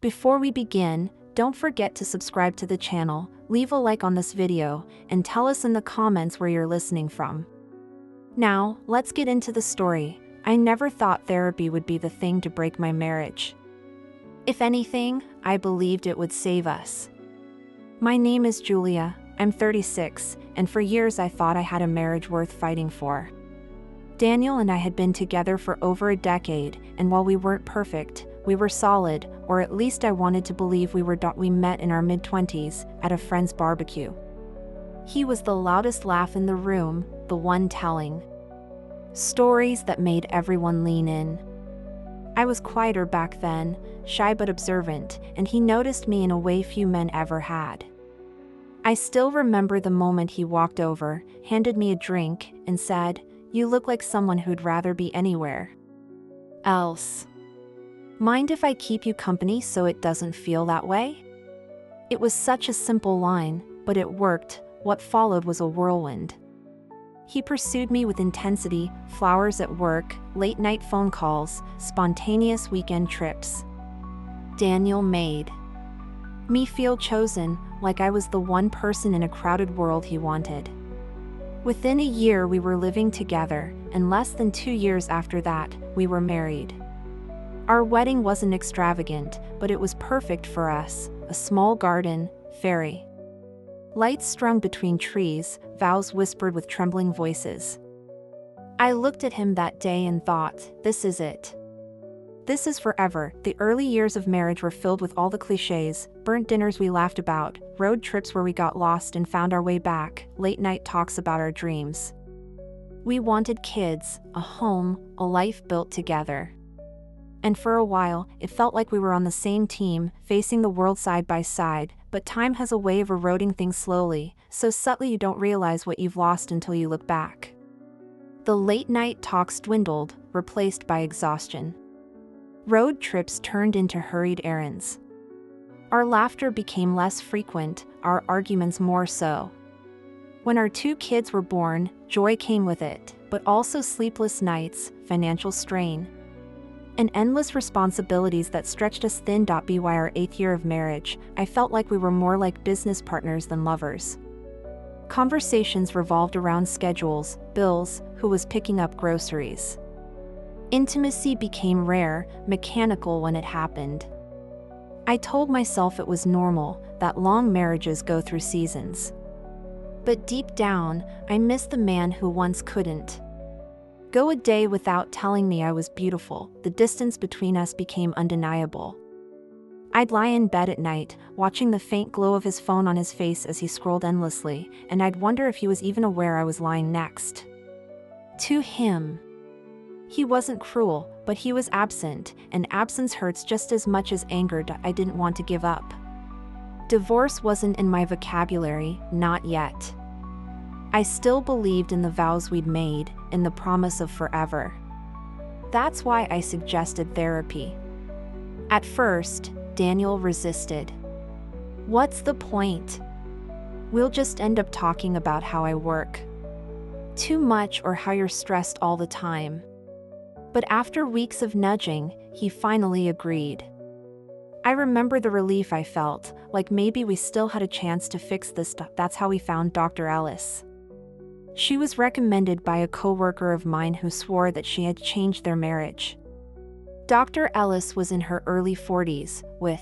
Before we begin, don't forget to subscribe to the channel, leave a like on this video, and tell us in the comments where you're listening from. Now, let's get into the story. I never thought therapy would be the thing to break my marriage. If anything, I believed it would save us. My name is Julia, I'm 36, and for years I thought I had a marriage worth fighting for. Daniel and I had been together for over a decade, and while we weren't perfect, we were solid, or at least I wanted to believe we were. We met in our mid-20s, at a friend's barbecue. He was the loudest laugh in the room, the one telling stories that made everyone lean in. I was quieter back then, shy but observant, and he noticed me in a way few men ever had. I still remember the moment he walked over, handed me a drink, and said, "You look like someone who'd rather be anywhere else. Mind if I keep you company so it doesn't feel that way?" It was such a simple line, but it worked. What followed was a whirlwind. He pursued me with intensity, flowers at work, late-night phone calls, spontaneous weekend trips. Daniel made me feel chosen, like I was the one person in a crowded world he wanted. Within a year we were living together, and less than 2 years after that, we were married. Our wedding wasn't extravagant, but it was perfect for us, a small garden, fairy lights strung between trees, vows whispered with trembling voices. I looked at him that day and thought, this is it. This is forever. The early years of marriage were filled with all the cliches, burnt dinners we laughed about, road trips where we got lost and found our way back, late-night talks about our dreams. We wanted kids, a home, a life built together. And for a while, it felt like we were on the same team, facing the world side by side, but time has a way of eroding things slowly, so subtly you don't realize what you've lost until you look back. The late-night talks dwindled, replaced by exhaustion. Road trips turned into hurried errands. Our laughter became less frequent, our arguments more so. When our 2 kids were born, joy came with it, but also sleepless nights, financial strain, and endless responsibilities that stretched us thin. By our 8th year of marriage, I felt like we were more like business partners than lovers. Conversations revolved around schedules, bills, who was picking up groceries. Intimacy became rare, mechanical when it happened. I told myself it was normal, that long marriages go through seasons. But deep down, I missed the man who once couldn't go a day without telling me I was beautiful. The distance between us became undeniable. I'd lie in bed at night, watching the faint glow of his phone on his face as he scrolled endlessly, and I'd wonder if he was even aware I was lying next to him. He wasn't cruel, but he was absent, and absence hurts just as much as anger. I didn't want to give up. Divorce wasn't in my vocabulary, not yet. I still believed in the vows we'd made, in the promise of forever. That's why I suggested therapy. At first, Daniel resisted. "What's the point? We'll just end up talking about how I work too much or how you're stressed all the time." But after weeks of nudging, he finally agreed. I remember the relief I felt, like maybe we still had a chance to fix this. That's how we found Dr. Ellis. She was recommended by a coworker of mine who swore that she had changed their marriage. Dr. Ellis was in her early 40s, with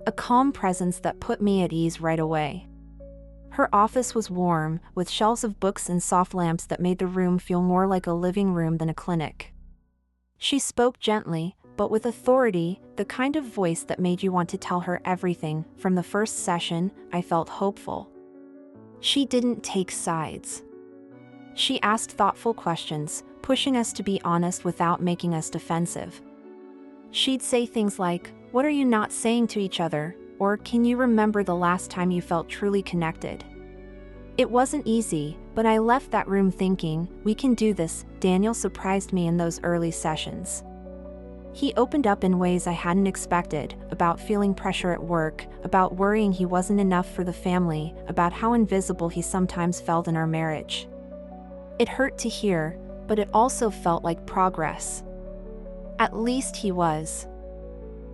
a calm presence that put me at ease right away. Her office was warm, with shelves of books and soft lamps that made the room feel more like a living room than a clinic. She spoke gently, but with authority, the kind of voice that made you want to tell her everything. From the first session, I felt hopeful. She didn't take sides. She asked thoughtful questions, pushing us to be honest without making us defensive. She'd say things like, "What are you not saying to each other?" or "Can you remember the last time you felt truly connected?" It wasn't easy, but I left that room thinking, we can do this. Daniel surprised me in those early sessions. He opened up in ways I hadn't expected, about feeling pressure at work, about worrying he wasn't enough for the family, about how invisible he sometimes felt in our marriage. It hurt to hear, but it also felt like progress. At least he was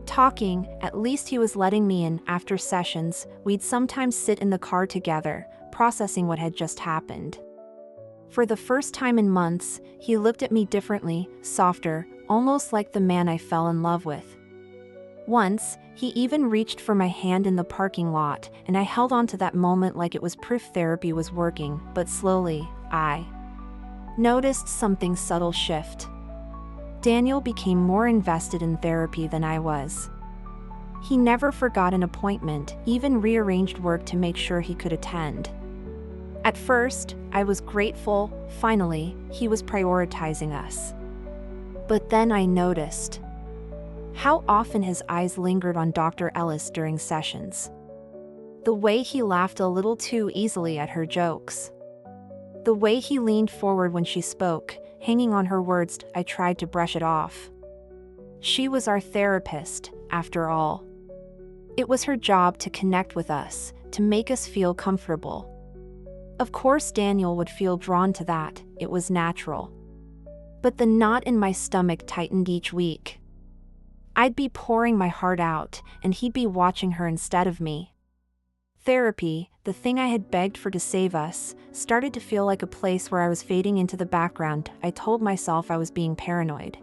Talking, at least he was letting me in. After sessions, we'd sometimes sit in the car together, processing what had just happened. For the first time in months, he looked at me differently, softer, almost like the man I fell in love with. Once, he even reached for my hand in the parking lot, and I held on to that moment like it was proof therapy was working. But slowly, I noticed something subtle shift. Daniel became more invested in therapy than I was. He never forgot an appointment, even rearranged work to make sure he could attend. At first, I was grateful. Finally, he was prioritizing us. But then I noticed how often his eyes lingered on Dr. Ellis during sessions. The way he laughed a little too easily at her jokes. The way he leaned forward when she spoke, hanging on her words. I tried to brush it off. She was our therapist, after all. It was her job to connect with us, to make us feel comfortable. Of course Daniel would feel drawn to that, it was natural. But the knot in my stomach tightened each week. I'd be pouring my heart out, and he'd be watching her instead of me. Therapy, the thing I had begged for to save us, started to feel like a place where I was fading into the background. I told myself I was being paranoid.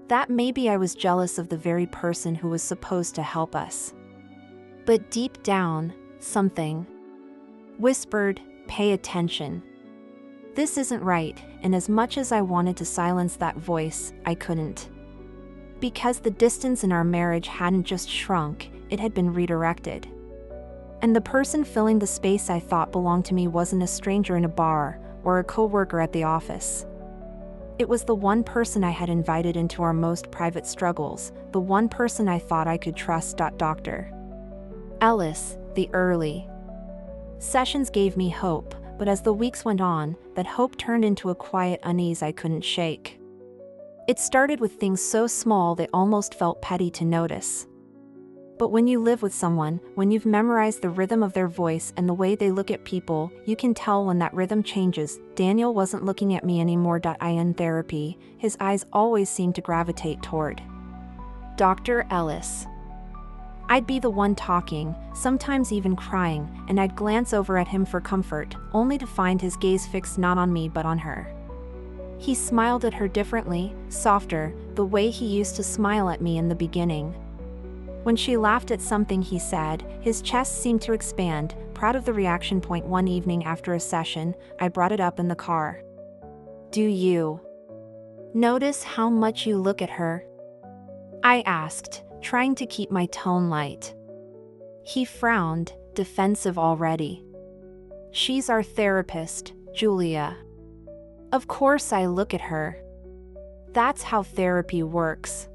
That maybe I was jealous of the very person who was supposed to help us. But deep down, something whispered, "Pay attention. This isn't right," and as much as I wanted to silence that voice, I couldn't. Because the distance in our marriage hadn't just shrunk, it had been redirected. And the person filling the space I thought belonged to me wasn't a stranger in a bar or a coworker at the office. It was the one person I had invited into our most private struggles, the one person I thought I could trust. Dr. Ellis. The early sessions gave me hope, but as the weeks went on, that hope turned into a quiet unease I couldn't shake. It started with things so small they almost felt petty to notice. But when you live with someone, when you've memorized the rhythm of their voice and the way they look at people, you can tell when that rhythm changes. Daniel wasn't looking at me anymore. In therapy, his eyes always seemed to gravitate toward Dr. Ellis. I'd be the one talking, sometimes even crying, and I'd glance over at him for comfort, only to find his gaze fixed not on me but on her. He smiled at her differently, softer, the way he used to smile at me in the beginning. When she laughed at something he said, his chest seemed to expand. Proud of the reaction. One evening after a session, I brought it up in the car. "Do you notice how much you look at her?" I asked, trying to keep my tone light. He frowned, defensive already. "She's our therapist, Julia." "Of course I look at her. That's how therapy works."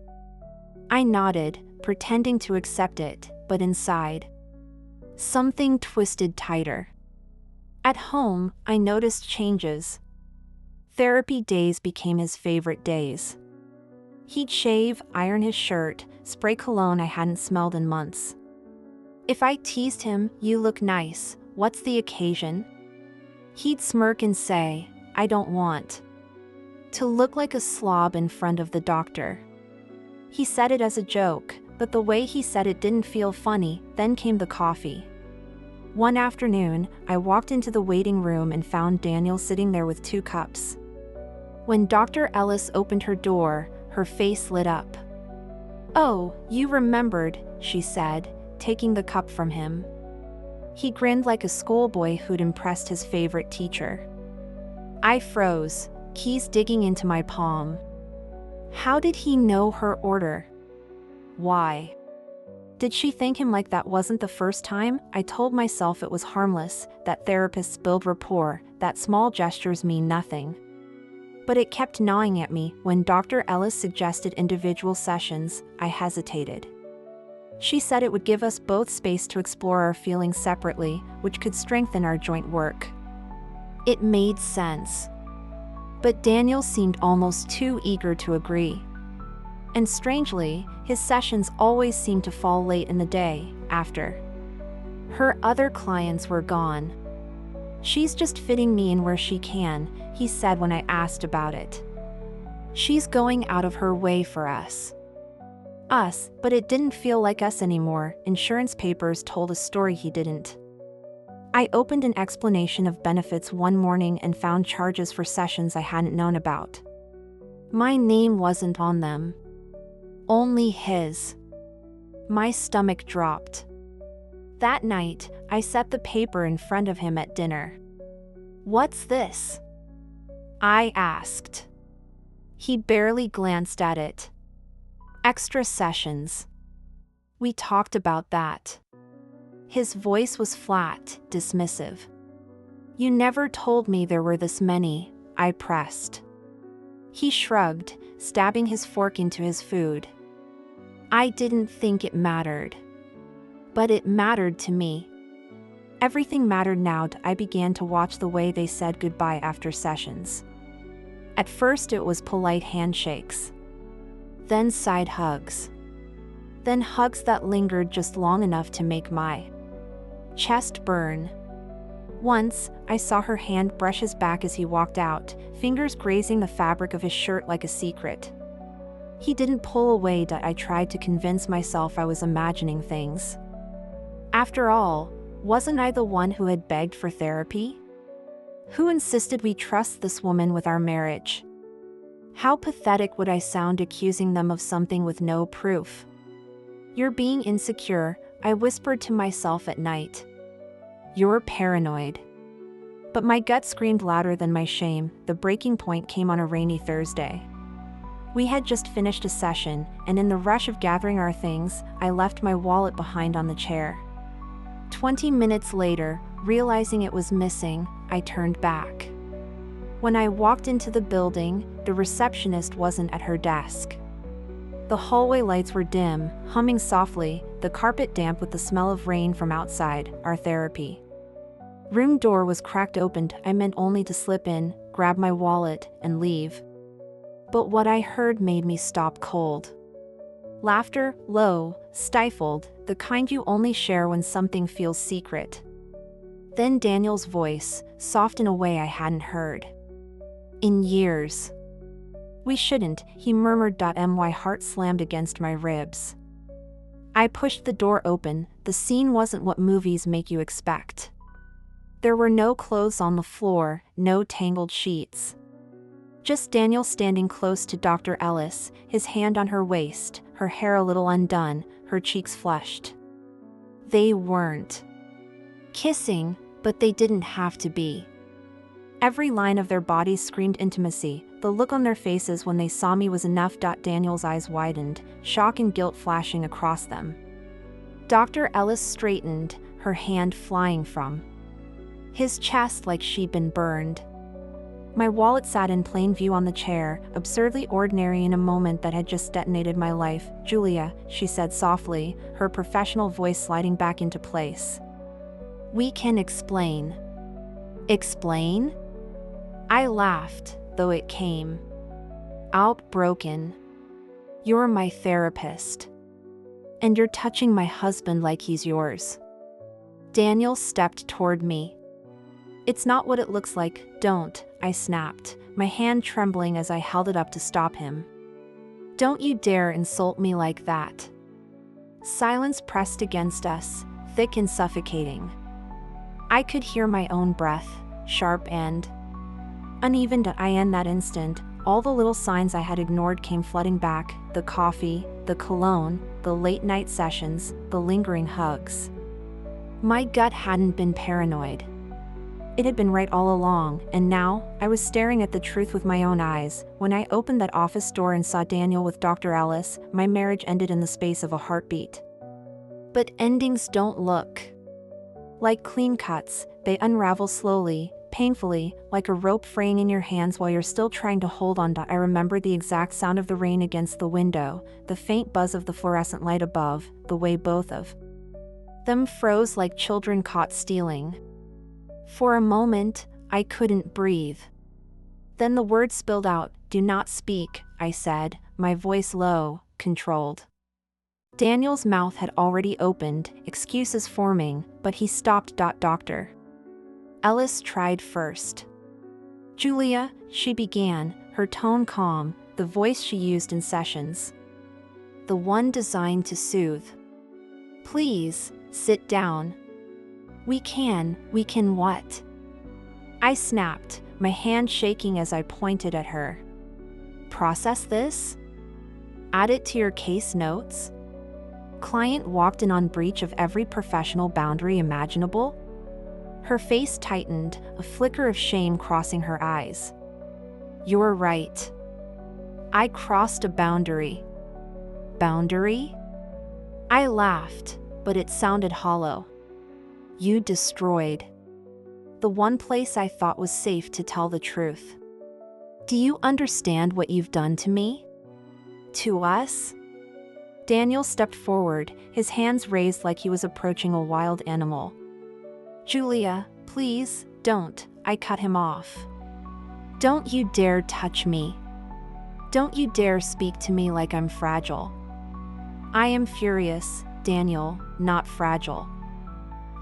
I nodded, pretending to accept it, but inside, something twisted tighter. At home, I noticed changes. Therapy days became his favorite days. He'd shave, iron his shirt, spray cologne I hadn't smelled in months. If I teased him, "You look nice, what's the occasion?" he'd smirk and say, "I don't want to look like a slob in front of the doctor." He said it as a joke, but the way he said it didn't feel funny. Then came the coffee. One afternoon, I walked into the waiting room and found Daniel sitting there with 2 cups. When Dr. Ellis opened her door, her face lit up. "Oh, you remembered," she said, taking the cup from him. He grinned like a schoolboy who'd impressed his favorite teacher. I froze, keys digging into my palm. How did he know her order? Why did she thank him like that wasn't the first time? I told myself it was harmless, that therapists build rapport, that small gestures mean nothing. But it kept gnawing at me. When Dr. Ellis suggested individual sessions, I hesitated. She said it would give us both space to explore our feelings separately, which could strengthen our joint work. It made sense. But Daniel seemed almost too eager to agree. And strangely, his sessions always seemed to fall late in the day, after her other clients were gone. "She's just fitting me in where she can," he said when I asked about it. "She's going out of her way for us." Us, but it didn't feel like us anymore. Insurance papers told a story he didn't. I opened an explanation of benefits one morning and found charges for sessions I hadn't known about. My name wasn't on them. Only his. My stomach dropped. That night, I set the paper in front of him at dinner. "What's this?" I asked. He barely glanced at it. "Extra sessions. We talked about that." His voice was flat, dismissive. "You never told me there were this many," I pressed. He shrugged, stabbing his fork into his food. "I didn't think it mattered. But it mattered to me." Everything mattered now. I began to watch the way they said goodbye after sessions. At first it was polite handshakes. Then side hugs. Then hugs that lingered just long enough to make my chest burn. Once, I saw her hand brush his back as he walked out, fingers grazing the fabric of his shirt like a secret. He didn't pull away. I tried to convince myself I was imagining things. After all, wasn't I the one who had begged for therapy? Who insisted we trust this woman with our marriage? How pathetic would I sound accusing them of something with no proof? "You're being insecure," I whispered to myself at night. "You're paranoid." But my gut screamed louder than my shame. The breaking point came on a rainy Thursday. We had just finished a session, and in the rush of gathering our things, I left my wallet behind on the chair. 20 minutes later, realizing it was missing, I turned back. When I walked into the building, the receptionist wasn't at her desk. The hallway lights were dim, humming softly, the carpet damp with the smell of rain from outside, our therapy. Room door was cracked open. I meant only to slip in, grab my wallet, and leave. But what I heard made me stop cold. Laughter, low, stifled, the kind you only share when something feels secret. Then Daniel's voice, soft in a way I hadn't heard in years. "We shouldn't," he murmured. My heart slammed against my ribs. I pushed the door open. The scene wasn't what movies make you expect. There were no clothes on the floor, no tangled sheets. Just Daniel standing close to Dr. Ellis, his hand on her waist, her hair a little undone, her cheeks flushed. They weren't kissing, but they didn't have to be. Every line of their bodies screamed intimacy. The look on their faces when they saw me was enough. Daniel's eyes widened, shock and guilt flashing across them. Dr. Ellis straightened, her hand flying from his chest like she'd been burned. My wallet sat in plain view on the chair, absurdly ordinary in a moment that had just detonated my life. "Julia," she said softly, her professional voice sliding back into place. "We can explain." "Explain?" I laughed, though it came out broken. "You're my therapist. And you're touching my husband like he's yours." Daniel stepped toward me. "It's not what it looks like, don't," I snapped, my hand trembling as I held it up to stop him. "Don't you dare insult me like that." Silence pressed against us, thick and suffocating. I could hear my own breath, sharp and uneven. In that instant, all the little signs I had ignored came flooding back: the coffee, the cologne, the late-night sessions, the lingering hugs. My gut hadn't been paranoid. It had been right all along, and now, I was staring at the truth with my own eyes. When I opened that office door and saw Daniel with Dr. Ellis, my marriage ended in the space of a heartbeat. But endings don't look like clean cuts. They unravel slowly, painfully, like a rope fraying in your hands while you're still trying to hold on. I remembered the exact sound of the rain against the window, the faint buzz of the fluorescent light above, the way both of them froze like children caught stealing. For a moment, I couldn't breathe. Then the words spilled out. "Do not speak," I said, my voice low, controlled. Daniel's mouth had already opened, excuses forming, but he stopped. Dr. Ellis tried first. "Julia," she began, her tone calm, the voice she used in sessions. the one designed to soothe. Please, sit down. We can what? I snapped, my hand shaking as I pointed at her. Process this? Add it to your case notes? Client walked in on breach of every professional boundary imaginable? Her face tightened, a flicker of shame crossing her eyes. You're right. I crossed a boundary. Boundary? I laughed, but it sounded hollow. You destroyed the one place I thought was safe to tell the truth. Do you understand what you've done to me? To us? Daniel stepped forward, his hands raised like he was approaching a wild animal. Julia, please, don't, I cut him off. Don't you dare touch me. Don't you dare speak to me like I'm fragile. I am furious, Daniel, not fragile.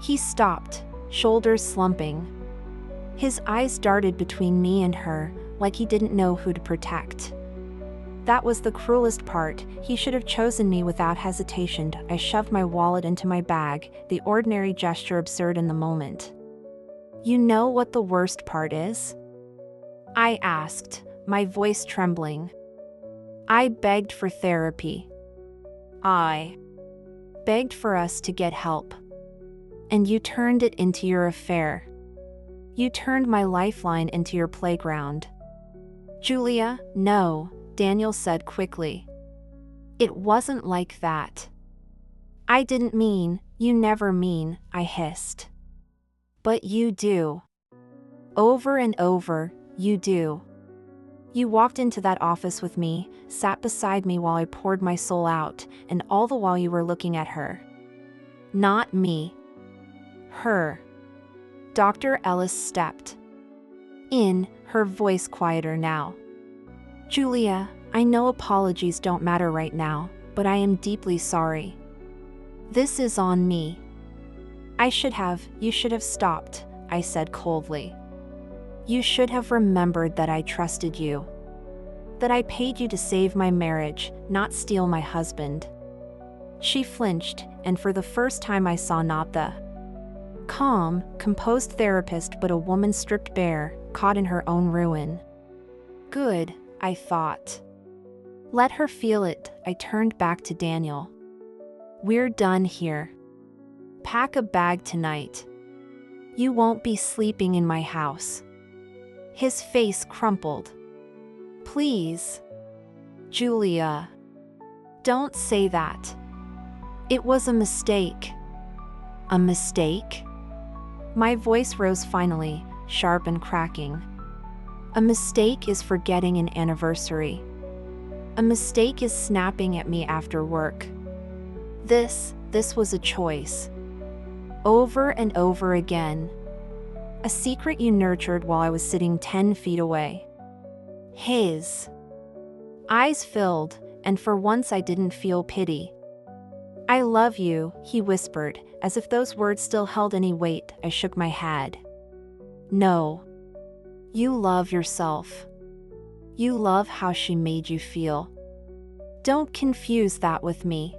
He stopped, shoulders slumping. His eyes darted between me and her, like he didn't know who to protect. That was the cruelest part. He should have chosen me without hesitation. I shoved my wallet into my bag, the ordinary gesture absurd in the moment. You know what the worst part is? I asked, my voice trembling. I begged for therapy. I begged for us to get help. And you turned it into your affair. You turned my lifeline into your playground. Julia, no, Daniel said quickly. It wasn't like that. I didn't mean, you never mean, I hissed. But you do. Over and over, you do. You walked into that office with me, sat beside me while I poured my soul out, and all the while you were looking at her. Not me. Her. Dr. Ellis stepped in, her voice quieter now. Julia, I know apologies don't matter right now, but I am deeply sorry. This is on me. You should have stopped, I said coldly. You should have remembered that I trusted you. That I paid you to save my marriage, not steal my husband. She flinched, and for the first time I saw not the calm, composed therapist but a woman stripped bare, caught in her own ruin. Good, I thought. Let her feel it, I turned back to Daniel. We're done here. Pack a bag tonight. You won't be sleeping in my house. His face crumpled. Please. Julia. Don't say that. It was a mistake. A mistake? My voice rose finally, sharp and cracking. A mistake is forgetting an anniversary. A mistake is snapping at me after work. This was a choice. Over and over again. A secret you nurtured while I was sitting 10 feet away. His eyes filled, and for once I didn't feel pity. I love you, he whispered, as if those words still held any weight. I shook my head. No. You love yourself. You love how she made you feel. Don't confuse that with me.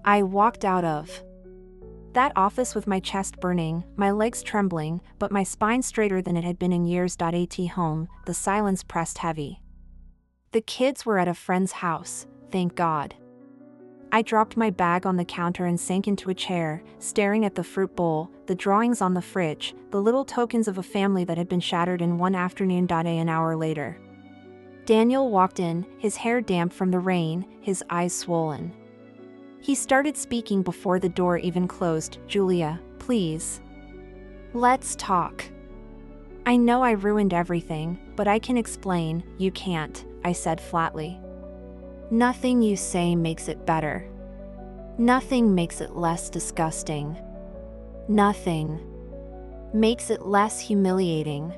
I walked out of that office with my chest burning, my legs trembling, but my spine straighter than it had been in years. At home, the silence pressed heavy. The kids were at a friend's house, thank God. I dropped my bag on the counter and sank into a chair, staring at the fruit bowl, the drawings on the fridge, the little tokens of a family that had been shattered in one afternoon. An hour later, Daniel walked in, his hair damp from the rain, his eyes swollen. He started speaking before the door even closed. Julia, please. Let's talk. I know I ruined everything, but I can explain. You can't, I said flatly. Nothing you say makes it better. Nothing makes it less disgusting. Nothing makes it less humiliating.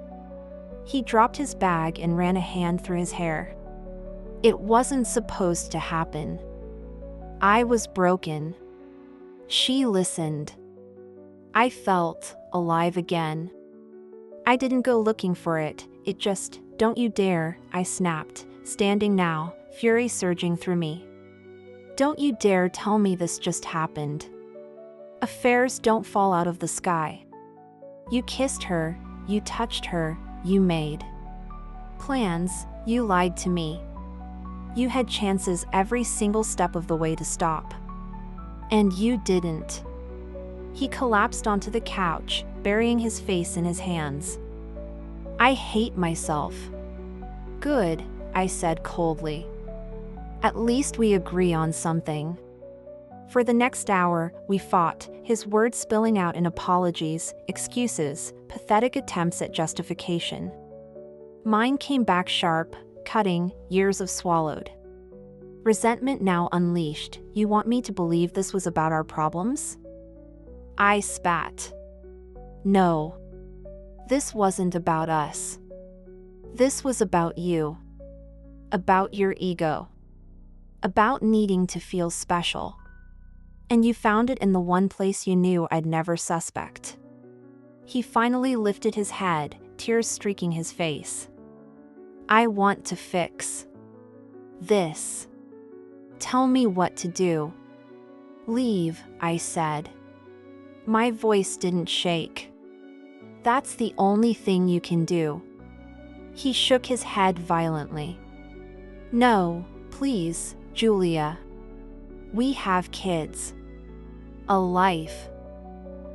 He dropped his bag and ran a hand through his hair. It wasn't supposed to happen. I was broken. She listened. I felt alive again. I didn't go looking for it, it just, don't you dare, I snapped, standing now, fury surging through me. Don't you dare tell me this just happened. Affairs don't fall out of the sky. You kissed her, you touched her, you made plans, you lied to me. You had chances every single step of the way to stop. And you didn't. He collapsed onto the couch, burying his face in his hands. I hate myself. Good, I said coldly. At least we agree on something. For the next hour, we fought, his words spilling out in apologies, excuses, pathetic attempts at justification. Mine came back sharp, cutting, years of swallowed resentment now unleashed. You want me to believe this was about our problems? I spat. No. This wasn't about us. This was about you. About your ego. About needing to feel special. And you found it in the one place you knew I'd never suspect. He finally lifted his head, tears streaking his face. I want to fix this. Tell me what to do. Leave, I said. My voice didn't shake. That's the only thing you can do. He shook his head violently. No, please, Julia. We have kids. A life.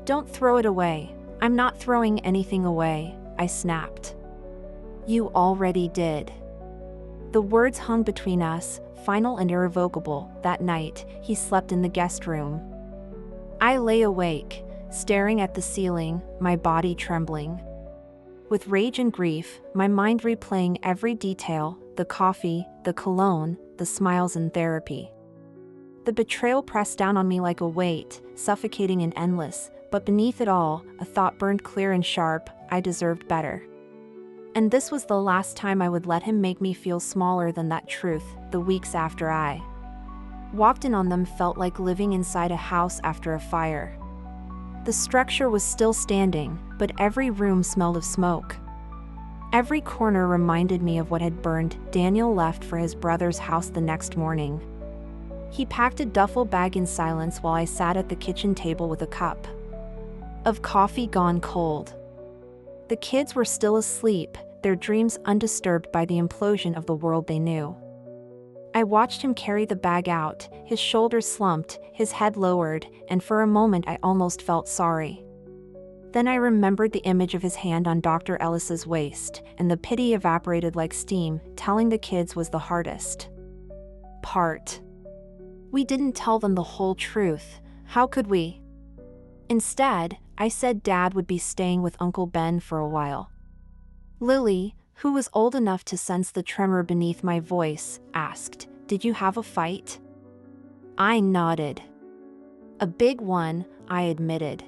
Don't throw it away. I'm not throwing anything away, I snapped. You already did. The words hung between us, final and irrevocable. That night, he slept in the guest room. I lay awake, staring at the ceiling, my body trembling. With rage and grief, my mind replaying every detail, the coffee, the cologne, the smiles in therapy. The betrayal pressed down on me like a weight, suffocating and endless, but beneath it all, a thought burned clear and sharp: I deserved better. And this was the last time I would let him make me feel smaller than that truth. The weeks after I walked in on them felt like living inside a house after a fire. The structure was still standing, but every room smelled of smoke. Every corner reminded me of what had burned. Daniel left for his brother's house the next morning. He packed a duffel bag in silence while I sat at the kitchen table with a cup of coffee gone cold. The kids were still asleep, their dreams undisturbed by the implosion of the world they knew. I watched him carry the bag out, his shoulders slumped, his head lowered, and for a moment I almost felt sorry. Then I remembered the image of his hand on Dr. Ellis's waist, and the pity evaporated like steam. Telling the kids was the hardest part. We didn't tell them the whole truth. How could we? Instead, I said Dad would be staying with Uncle Ben for a while. Lily, who was old enough to sense the tremor beneath my voice, asked, "Did you have a fight?" I nodded. A big one, I admitted.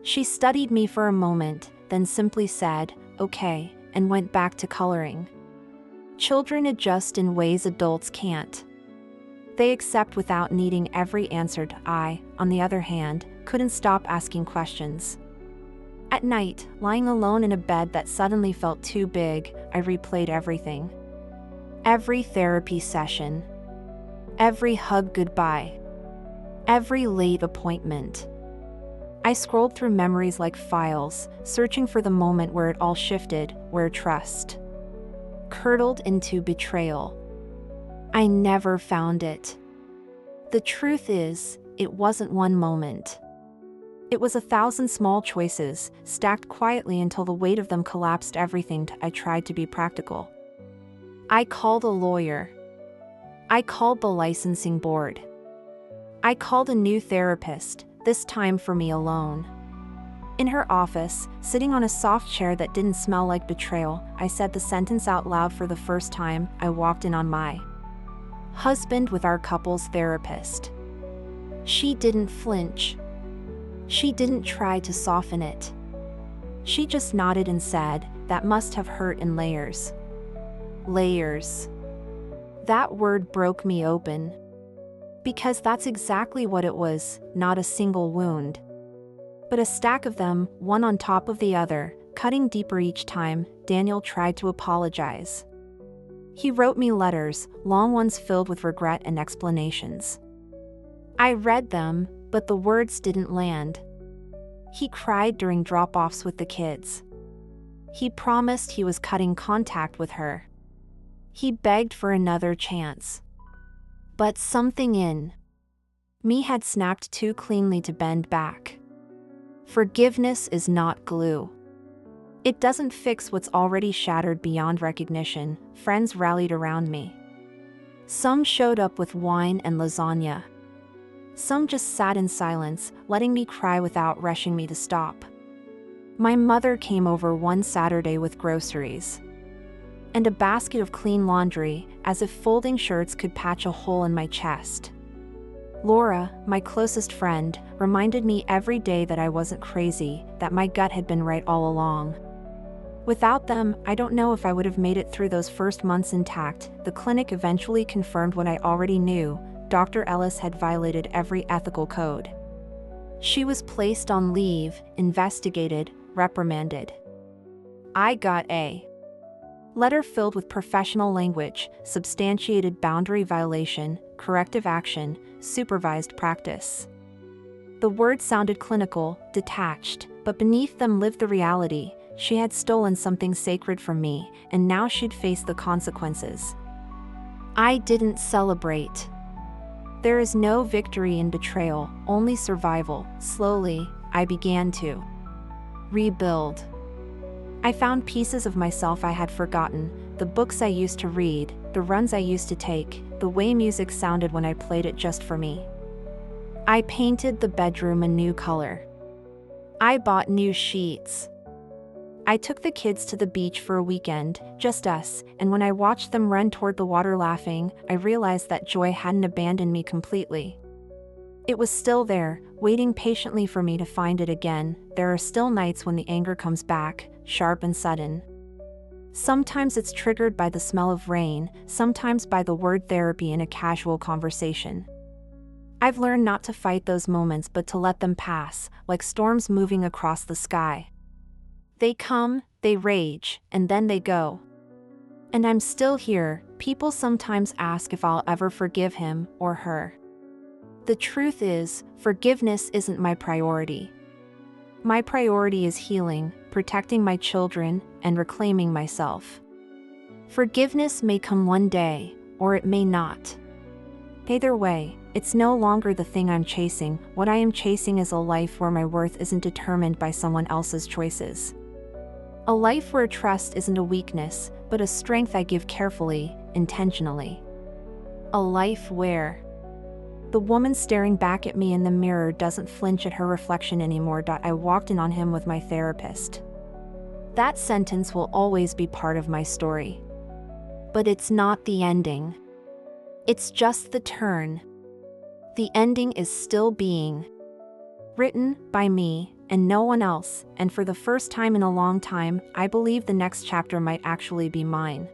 She studied me for a moment, then simply said, "Okay," and went back to coloring. Children adjust in ways adults can't. They accept without needing every answer. I, on the other hand, couldn't stop asking questions. At night, lying alone in a bed that suddenly felt too big, I replayed everything. Every therapy session. Every hug goodbye. Every late appointment. I scrolled through memories like files, searching for the moment where it all shifted, where trust curdled into betrayal. I never found it. The truth is, it wasn't one moment. It was 1,000 small choices, stacked quietly until the weight of them collapsed everything. I tried to be practical. I called a lawyer. I called the licensing board. I called a new therapist, this time for me alone. In her office, sitting on a soft chair that didn't smell like betrayal, I said the sentence out loud for the first time. I walked in on my husband with our couple's therapist. She didn't flinch. She didn't try to soften it. She just nodded and said, "That must have hurt in layers." Layers. That word broke me open. Because that's exactly what it was, not a single wound. But a stack of them, one on top of the other, cutting deeper each time. Daniel tried to apologize. He wrote me letters, long ones filled with regret and explanations. I read them, but the words didn't land. He cried during drop-offs with the kids. He promised he was cutting contact with her. He begged for another chance. But something in me had snapped too cleanly to bend back. Forgiveness is not glue. It doesn't fix what's already shattered beyond recognition. Friends rallied around me. Some showed up with wine and lasagna. Some just sat in silence, letting me cry without rushing me to stop. My mother came over one Saturday with groceries and a basket of clean laundry, as if folding shirts could patch a hole in my chest. Laura, my closest friend, reminded me every day that I wasn't crazy, that my gut had been right all along. Without them, I don't know if I would have made it through those first months intact. The clinic eventually confirmed what I already knew. Dr. Ellis had violated every ethical code. She was placed on leave, investigated, reprimanded. I got a letter filled with professional language, substantiated boundary violation, corrective action, supervised practice. The words sounded clinical, detached, but beneath them lived the reality. She had stolen something sacred from me, and now she'd face the consequences. I didn't celebrate. There is no victory in betrayal, only survival. Slowly, I began to rebuild. I found pieces of myself I had forgotten, the books I used to read, the runs I used to take, the way music sounded when I played it just for me. I painted the bedroom a new color. I bought new sheets. I took the kids to the beach for a weekend, just us, and when I watched them run toward the water laughing, I realized that joy hadn't abandoned me completely. It was still there, waiting patiently for me to find it again. There are still nights when the anger comes back, sharp and sudden. Sometimes it's triggered by the smell of rain, sometimes by the word therapy in a casual conversation. I've learned not to fight those moments but to let them pass, like storms moving across the sky. They come, they rage, and then they go. And I'm still here. People sometimes ask if I'll ever forgive him or her. The truth is, forgiveness isn't my priority. My priority is healing, protecting my children, and reclaiming myself. Forgiveness may come one day, or it may not. Either way, it's no longer the thing I'm chasing. What I am chasing is a life where my worth isn't determined by someone else's choices. A life where trust isn't a weakness, but a strength I give carefully, intentionally. A life where the woman staring back at me in the mirror doesn't flinch at her reflection anymore. I walked in on him with my therapist. That sentence will always be part of my story. But it's not the ending. It's just the turn. The ending is still being written by me and no one else, and for the first time in a long time, I believe the next chapter might actually be mine.